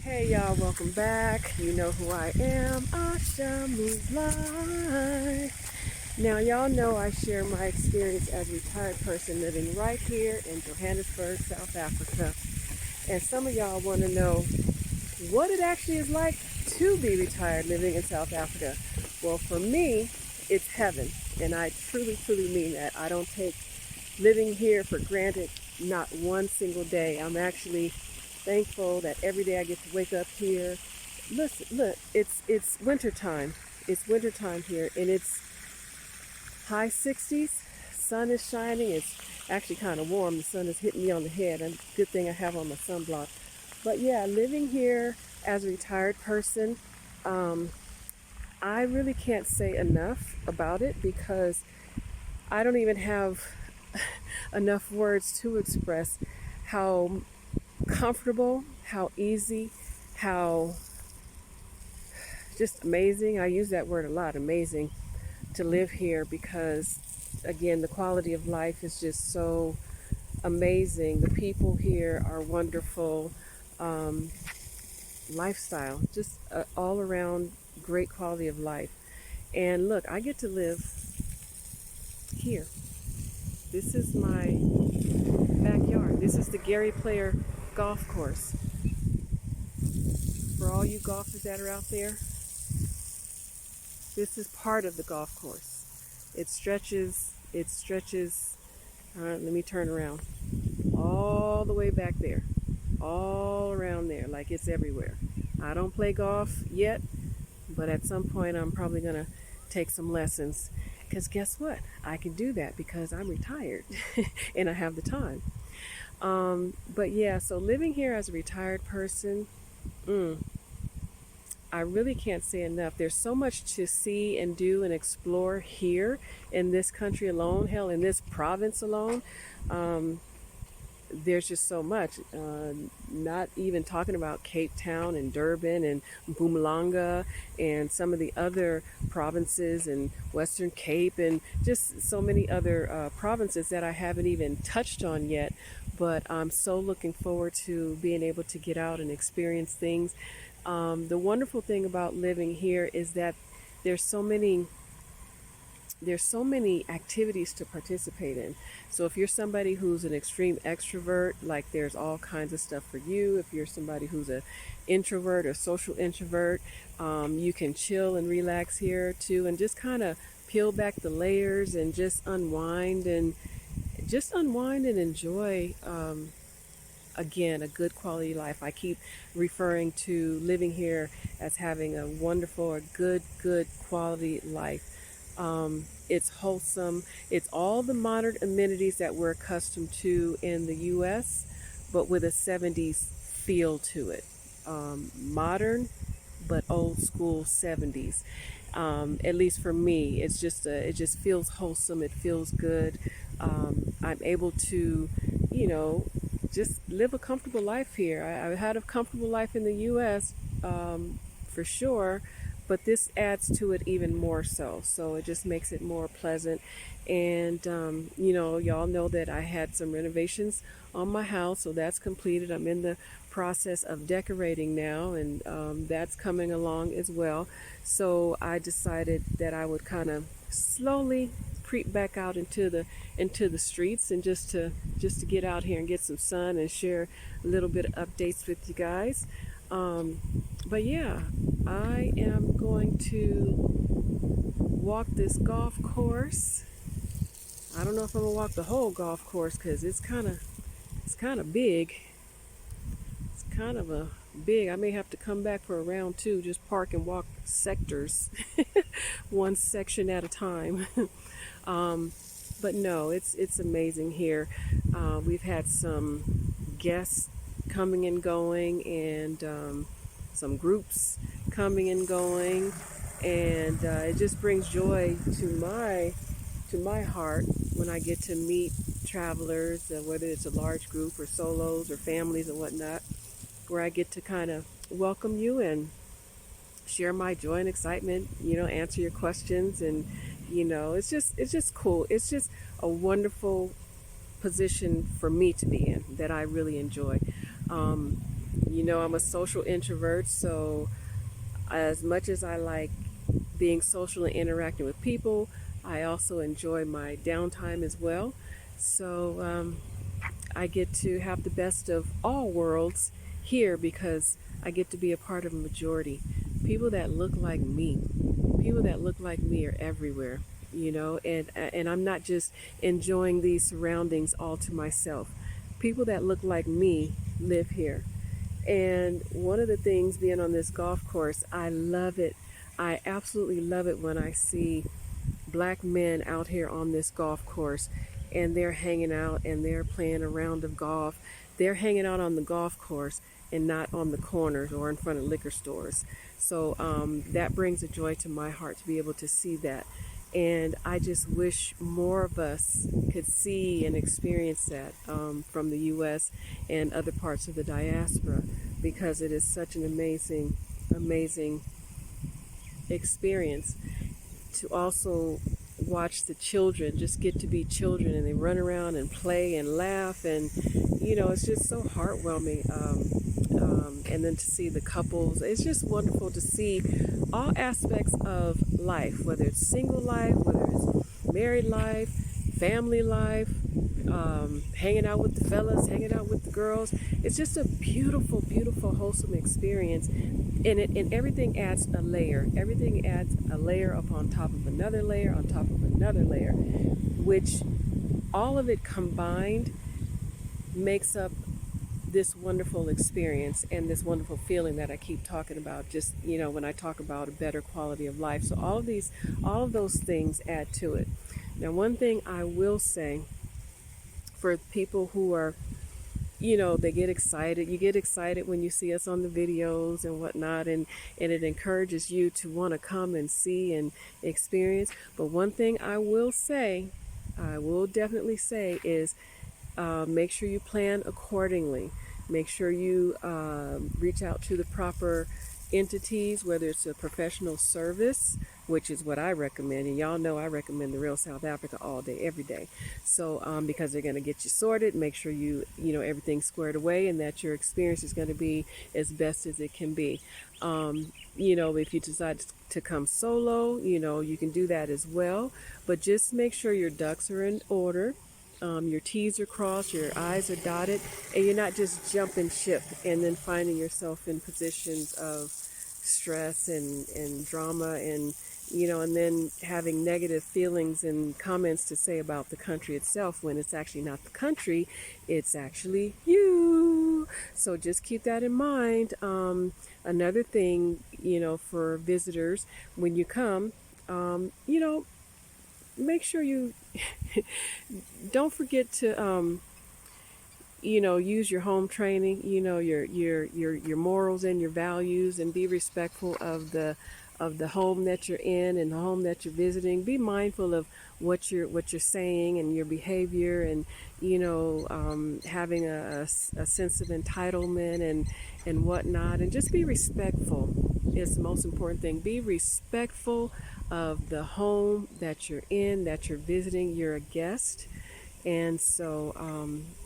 Hey y'all, welcome back. You know who I am, AshaMeansLife. Now y'all know I share my experience as a retired person living right here in Johannesburg, South Africa. And some of y'all want to know what it actually is like to be retired living in South Africa. Well, for me, it's heaven. And I truly, truly mean that. I don't take living here for granted, not one single day. I'm actually thankful that every day I get to wake up here. Listen, look, it's winter time. It's winter time here, and it's high 60s. Sun is shining. It's actually kind of warm. The sun is hitting me on the head. And good thing I have on my sunblock. But yeah, living here as a retired person, um, I really can't say enough about it because I don't even have enough words to express how comfortable, how easy, how just amazing. I use that word a lot, amazing, to live here because, again, the quality of life is just so amazing. The people here are wonderful. Um, Lifestyle, just all around great quality of life. And look, I get to live here. This is my backyard. This is the Gary Player golf course. For all you golfers that are out there, this is part of the golf course. It stretches, let me turn around, all the way back there, all around there, like it's everywhere. I don't play golf yet, but at some point I'm probably going to take some lessons. Because guess what? I can do that because I'm retired and I have the time. But yeah, so living here as a retired person, mm, I really can't say enough. There's so much to see and do and explore here in this country alone, hell, in this province alone. Um, there's just so much. Not even talking about Cape Town and Durban and Mpumalanga and some of the other provinces and Western Cape and just so many other provinces that I haven't even touched on yet. But I'm so looking forward to being able to get out and experience things. The wonderful thing about living here is that there's so many there's so many activities to participate in. So if you're somebody who's an extreme extrovert, like there's all kinds of stuff for you. If you're somebody who's an introvert or social introvert, you can chill and relax here too, and just kind of peel back the layers and just unwind and enjoy. Again, a good quality life. I keep referring to living here as having a wonderful or good quality life. It's wholesome. It's all the modern amenities that we're accustomed to in the U.S., but with a 70s feel to it. Modern, but old school 70s. At least for me, it just feels wholesome. It feels good. I'm able to, you know, just live a comfortable life here. I had a comfortable life in the U.S. For sure, but this adds to it even more so. So it just makes it more pleasant. And, y'all know that I had some renovations on my house, so that's completed. I'm in the process of decorating now, and that's coming along as well. So I decided that I would kind of slowly creep back out into the streets and just to get out here and get some sun and share a little bit of updates with you guys. But yeah, I am going to walk this golf course. I don't know if I'm gonna walk the whole golf course because it's kind of big. It's kind of a big. I may have to come back for a round two, just park and walk sectors, one section at a time. um, but no, it's amazing here. We've had some guests coming and going, and some groups coming and going, and it just brings joy to my heart when I get to meet travelers, whether it's a large group or solos or families and whatnot, where I get to kind of welcome you and share my joy and excitement, answer your questions, and it's just cool. It's just a wonderful position for me to be in that I really enjoy. I'm a social introvert, so as much as I like being social and interacting with people, I also enjoy my downtime as well. So I get to have the best of all worlds here because I get to be a part of a majority. People that look like me, people that look like me are everywhere, and I'm not just enjoying these surroundings all to myself. People that look like me live here. And one of the things being on this golf course, I love it. I absolutely love it when I see black men out here on this golf course and they're hanging out and they're playing a round of golf. They're hanging out on the golf course and not on the corners or in front of liquor stores. So that brings a joy to my heart to be able to see that. And I just wish more of us could see and experience that from the U.S. and other parts of the diaspora, because it is such an amazing, amazing experience to also watch the children just get to be children, and they run around and play and laugh, and it's just so heartwarming. And then to see the couples, it's just wonderful to see all aspects of life, whether it's single life, whether it's married life, family life, hanging out with the fellas, hanging out with the girls. It's just a beautiful, beautiful, wholesome experience. And everything adds a layer. Everything adds a layer upon top of another layer, on top of another layer, which all of it combined makes up this wonderful experience and this wonderful feeling that I keep talking about, just when I talk about a better quality of life. So all of those things add to it. Now, one thing I will say for people who are, they get excited. You get excited when you see us on the videos and whatnot, and it encourages you to want to come and see and experience. But one thing I will say, I will definitely say, is make sure you plan accordingly. Make sure you reach out to the proper entities, whether it's a professional service, which is what I recommend. And y'all know I recommend the Real South Africa all day, every day. So because they're going to get you sorted, make sure everything's squared away, and that your experience is going to be as best as it can be. If you decide to come solo, you can do that as well. But just make sure your ducks are in order. Your T's are crossed, your I's are dotted, and you're not just jumping ship and then finding yourself in positions of stress and drama, and then having negative feelings and comments to say about the country itself, when it's actually not the country, it's actually you. So just keep that in mind. Another thing, for visitors, when you come, make sure you don't forget to use your home training, your morals and your values, and be respectful of the home that you're in and the home that you're visiting. Be mindful of what you're saying and your behavior, and having a sense of entitlement and whatnot, and just be respectful is the most important thing. Be respectful of the home that you're in, that you're visiting. You're a guest. And so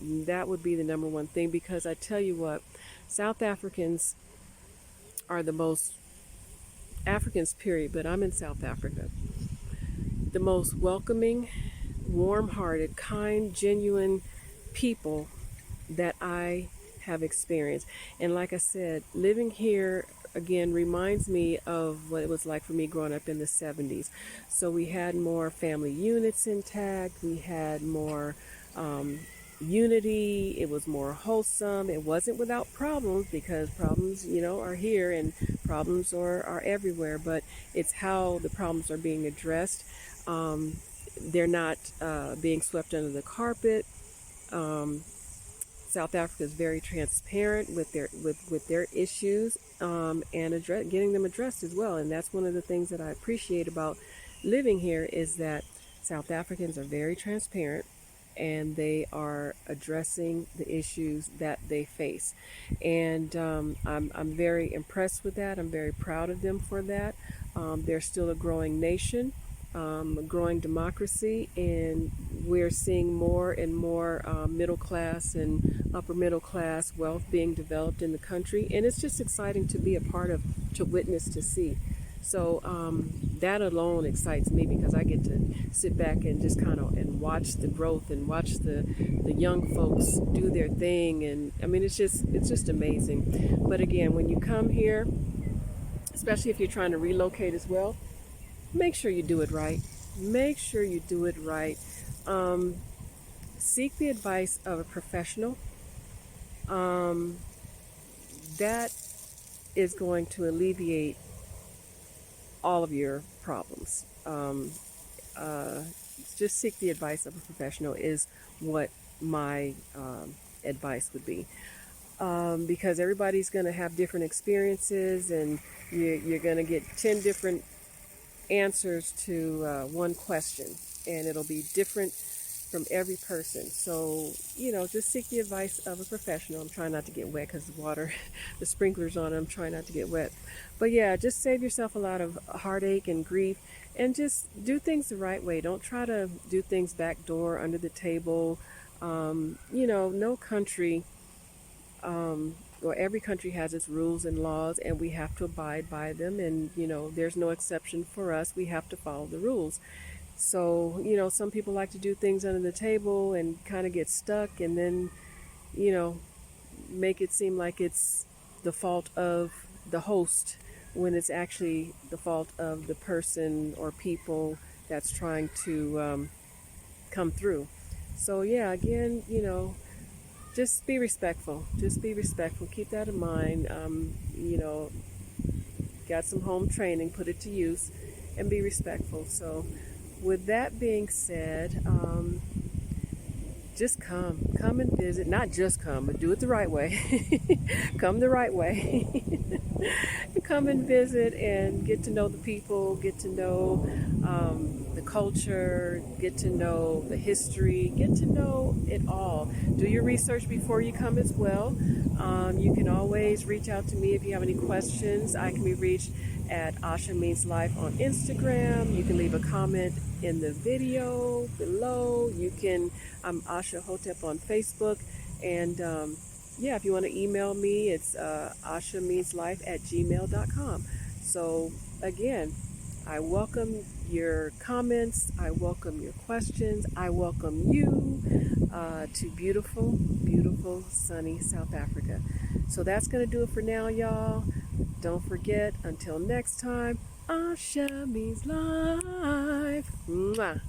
that would be the number one thing, because I tell you what, South Africans are the most, Africans period, but I'm in South Africa, the most welcoming, warm-hearted, kind, genuine people that I have experienced. And like I said, living here again reminds me of what it was like for me growing up in the 70s. So we had more family units intact, we had more unity, it was more wholesome. It wasn't without problems, because problems, are here, and problems are everywhere, but it's how the problems are being addressed. They're not being swept under the carpet. South Africa is very transparent with their issues, and getting them addressed as well. And that's one of the things that I appreciate about living here, is that South Africans are very transparent, and they are addressing the issues that they face. And I'm very impressed with that. I'm very proud of them for that. They're still a growing nation. growing democracy, and we're seeing more and more middle class and upper middle class wealth being developed in the country, and it's just exciting to be a part of, to witness, to see. So that alone excites me because I get to sit back and just kind of and watch the growth and watch the young folks do their thing, and I mean it's just amazing. But again, when you come here, especially if you're trying to relocate as well, make sure you do it right. Make sure you do it right. Um, Seek the advice of a professional. Um, that is going to alleviate all of your problems. Uh, just seek the advice of a professional is what my advice would be. Because everybody's going to have different experiences, and you're going to get 10 different answers to one question, and it'll be different from every person. So, just seek the advice of a professional. I'm trying not to get wet because the water, the sprinklers on, I'm trying not to get wet. But yeah, just save yourself a lot of heartache and grief, and just do things the right way. Don't try to do things backdoor, under the table. No country, or every country has its rules and laws, and we have to abide by them. And, there's no exception for us. We have to follow the rules. So, some people like to do things under the table and kind of get stuck, and then, you know, make it seem like it's the fault of the host when it's actually the fault of the person or people that's trying to come through. So, yeah, again, just be respectful. Just be respectful. Keep that in mind. Got some home training, put it to use, and be respectful. So, with that being said, just come and visit. Not just come, but do it the right way. Come the right way. Come and visit and get to know the people, get to know the culture, get to know the history, get to know it all. Do your research before you come as well. You can always reach out to me if you have any questions. I can be reached at AshaMeansLife on Instagram. You can leave a comment in the video below. I'm Asha Hotep on Facebook. And if you want to email me, it's AshaMeansLife@gmail.com. So again, I welcome your comments. I welcome your questions. I welcome you to beautiful, beautiful, sunny South Africa. So that's going to do it for now, y'all. Don't forget, until next time, Asha means life. Mwah.